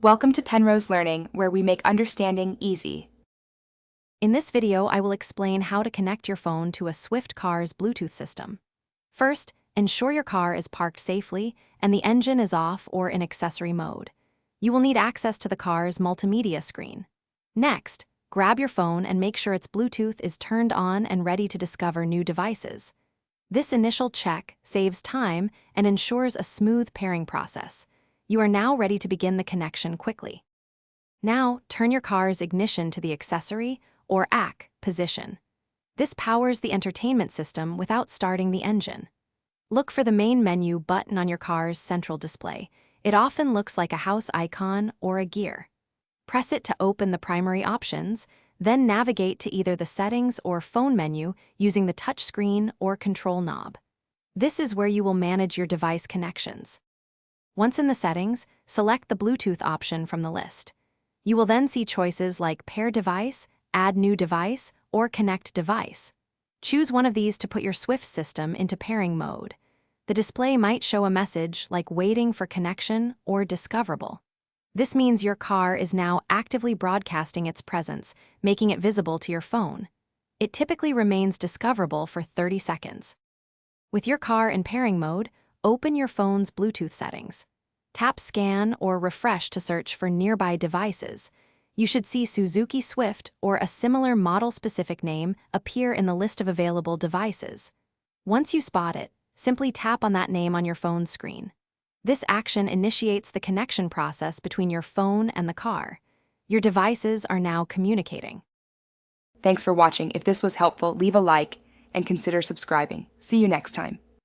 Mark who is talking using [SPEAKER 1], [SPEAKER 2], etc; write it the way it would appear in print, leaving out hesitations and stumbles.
[SPEAKER 1] Welcome to Penrose Learning, where we make understanding easy.
[SPEAKER 2] In this video, I will explain how to connect your phone to a Swift car's Bluetooth system. First, ensure your car is parked safely and the engine is off or in accessory mode. You will need access to the car's multimedia screen. Next, grab your phone and make sure its Bluetooth is turned on and ready to discover new devices. This initial check saves time and ensures a smooth pairing process. You are now ready to begin the connection quickly. Now, turn your car's ignition to the accessory, or AC, position. This powers the entertainment system without starting the engine. Look for the main menu button on your car's central display. It often looks like a house icon or a gear. Press it to open the primary options, then navigate to either the settings or phone menu using the touchscreen or control knob. This is where you will manage your device connections. Once in the settings, select the Bluetooth option from the list. You will then see choices like Pair Device, Add New Device, or Connect Device. Choose one of these to put your Swift system into pairing mode. The display might show a message like Waiting for Connection or Discoverable. This means your car is now actively broadcasting its presence, making it visible to your phone. It typically remains discoverable for 30 seconds. With your car in pairing mode, open your phone's Bluetooth settings. Tap Scan or Refresh to search for nearby devices. You should see Suzuki Swift or a similar model-specific name appear in the list of available devices. Once you spot it, simply tap on that name on your phone's screen. This action initiates the connection process between your phone and the car. Your devices are now communicating.
[SPEAKER 1] Thanks for watching. If this was helpful, leave a like and consider subscribing. See you next time.